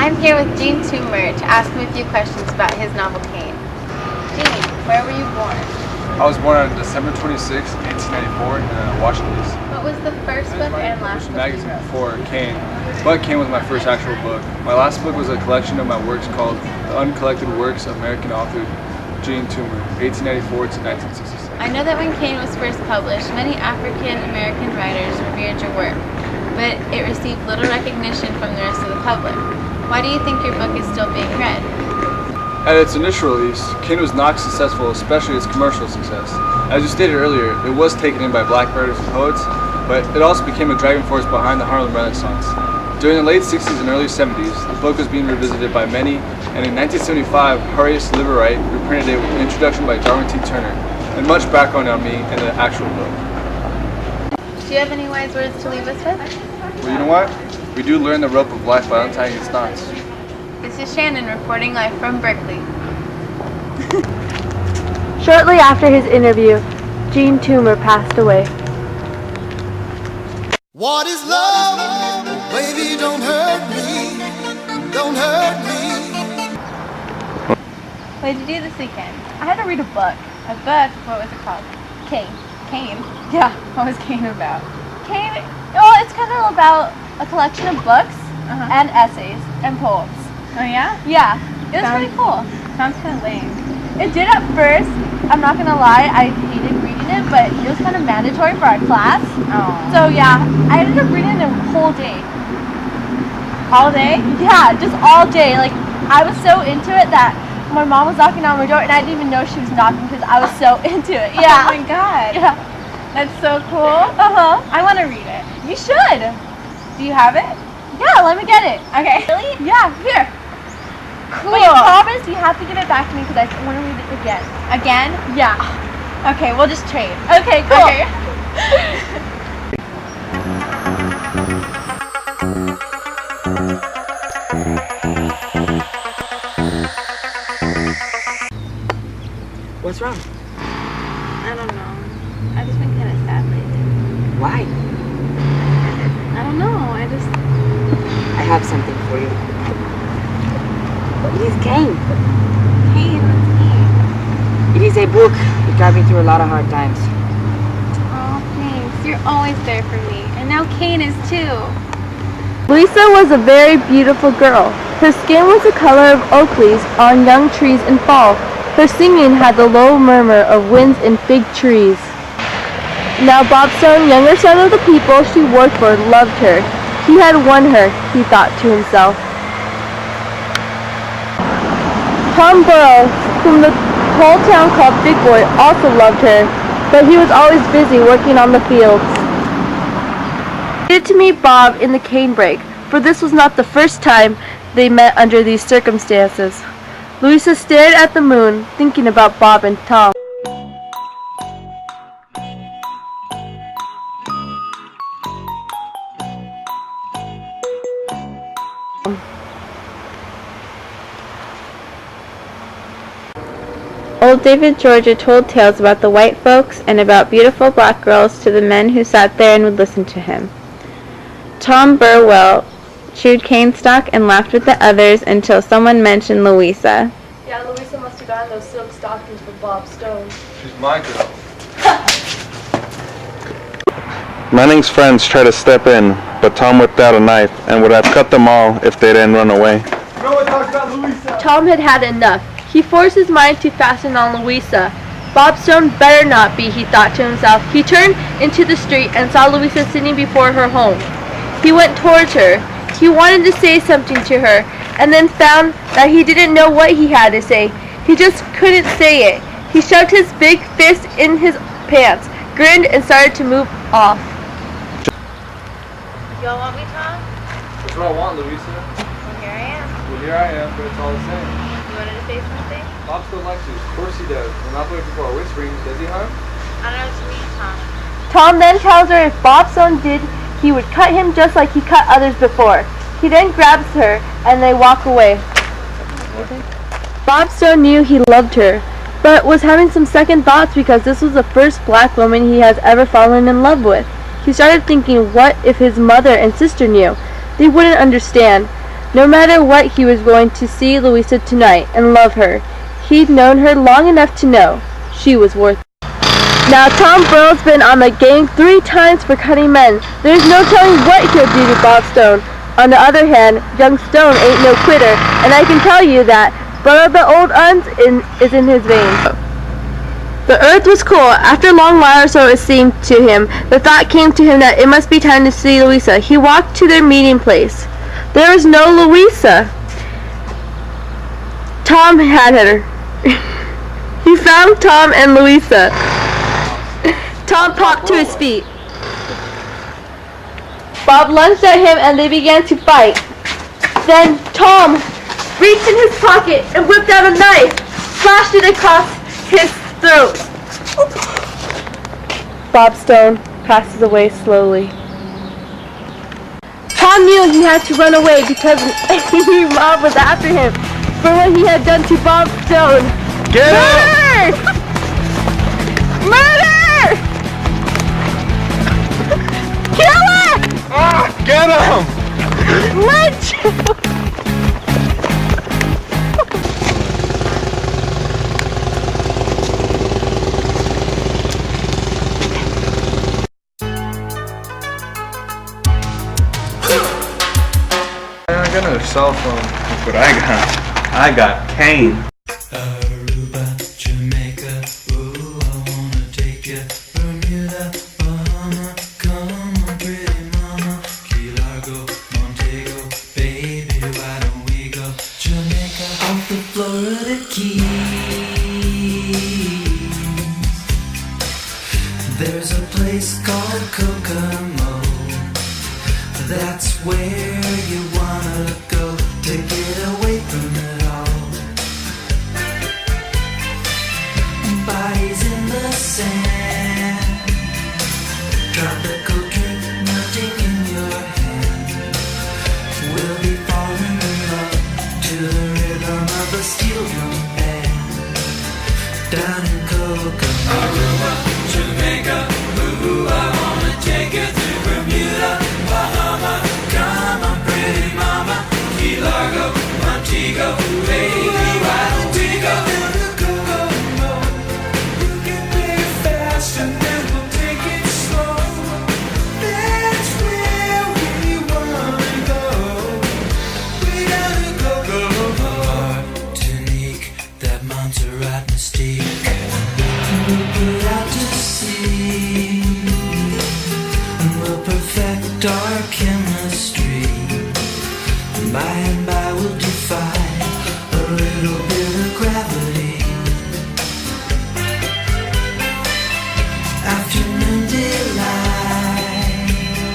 I'm here with Gene Toomer to ask him a few questions about his novel Cain. Gene, where were you born? I was born on December 26, 1894 in Washington, D.C. What was the first book and last book you magazine wrote? before Cain, but Cain was my first actual book. My last book was a collection of my works called The Uncollected Works of American Author Gene Toomer, 1894 to 1966. I know that when Cain was first published, many African American writers revered your work, but it received little recognition from the rest of the public. Why do you think your book is still being read? At its initial release, Cain was not successful, especially its commercial success. As you stated earlier, it was taken in by black writers and poets, but it also became a driving force behind the Harlem Renaissance. During the late 60s and early 70s, the book was being revisited by many, and in 1975, Horace Liverwright reprinted it with an introduction by Darwin T. Turner, and much background on me in the actual book. Do you have any wise words to leave us with? Well, you know what? We do learn the rope of life by untying its knots. This is Shannon reporting live from Berkeley. Shortly after his interview, Gene Toomer passed away. What is love? Baby, don't hurt me. Don't hurt me. What did you do this weekend? I had to read a book. A book? What was it called? Cain. Cain. Yeah. What was Cain about? Cain, well, it's kind of about a collection of books and essays and poems. Oh yeah? Yeah, it was pretty cool. Sounds kind of lame. It did at first. I'm not gonna lie, I hated reading it, but it was kind of mandatory for our class. Oh. So yeah, I ended up reading it a whole day. All day? Yeah, just all day. Like, I was so into it that my mom was knocking on my door and I didn't even know she was knocking because I was so into it. Oh Yeah. my god. Yeah. That's so cool. I want to read it. You should. Do you have it? Yeah, let me get it. Okay. Really? Yeah, here. Cool. But you promise you have to give it back to me because I want to read it again. Again? Yeah. Okay, we'll just trade. Okay, cool. Okay. What's wrong? I don't know. I've just been kind of sad lately. Why? I don't know. I have something for you. It is Cain. Cain, what's Cain? It is a book. It got me through a lot of hard times. Oh, thanks. You're always there for me. And now Cain is too. Louisa was a very beautiful girl. Her skin was the color of oak leaves on young trees in fall. Her singing had the low murmur of winds in fig trees. Now Bob Stone, younger son of the people she worked for, loved her. He had won her, he thought to himself. Tom Burrow, whom the whole town called Big Boy, also loved her, but he was always busy working on the fields. He needed to meet Bob in the cane brake, for this was not the first time they met under these circumstances. Louisa stared at the moon, thinking about Bob and Tom. Old David Georgia told tales about the white folks and about beautiful black girls to the men who sat there and would listen to him. Tom Burwell chewed cane stock and laughed with the others until someone mentioned Louisa. Yeah, Louisa must have gotten those silk stockings from Bob Stone. She's my girl. Manning's friends tried to step in, but Tom whipped out a knife and would have cut them all if they didn't run away. No one talks about Louisa. Tom had had enough. He forced his mind to fasten on Louisa. Bob Stone better not be, he thought to himself. He turned into the street and saw Louisa sitting before her home. He went towards her. He wanted to say something to her, and then found that he didn't know what he had to say. He just couldn't say it. He shoved his big fist in his pants, grinned, and started to move off. Y'all want me, Tom? That's what I want, Louisa. Well, here I am. Well, here I am, but it's all the same. You wanted to say something? Bob still likes you. Of course he does. When not looking for whispering, does he, huh? I don't know what you mean, Tom. Tom then tells her if Bob Stone did, he would cut him just like he cut others before. He then grabs her, and they walk away. Bob Stone knew he loved her, but was having some second thoughts because this was the first black woman he has ever fallen in love with. He started thinking, what if his mother and sister knew? They wouldn't understand. No matter what, he was going to see Louisa tonight and love her. He'd known her long enough to know she was worth it. Now Tom Burrell's been on the gang 3 times for cutting men. There's no telling what he'll do to Bob Stone. On the other hand, young Stone ain't no quitter, and I can tell you that blood of the old uns is in his veins. The earth was cool. After a long while or so, it seemed to him, the thought came to him that it must be time to see Louisa. He walked to their meeting place. There was no Louisa. Tom had her. He found Tom and Louisa. Tom popped to his feet. Bob lunged at him and they began to fight. Then Tom reached in his pocket and whipped out a knife, slashed it across his throat. Bob Stone passes away slowly. Tom knew he had to run away because an angry mob was after him for what he had done to Bob Stone. Get Murder! Murder! Killer! Get him! Lynch! I got a cell phone. That's what I got. I got Kane. Aruba, Jamaica, ooh, I wanna take you. Bermuda, Bahama, come on, pretty mama. Key Largo, Montego, baby, why don't we go? Jamaica, off the Florida Keys. There's a place called Kokomo. That's where you wanna go to get away from it all. Bodies in the sand, tropical drink melting in your hand. We'll be falling in love to the rhythm of a steel drum band. Down in Kokomo, Aruba, Jamaica, ooh, I wanna take you to Bermuda, Bahama, come on, pretty mama. Key Largo, Montego, baby, why don't we go? You can play it fast and then we'll take it slow. That's where we wanna go. We gotta go. Martinique, that Montserrat mystique. We'll put out to sea. We'll perfect our chemistry. By and by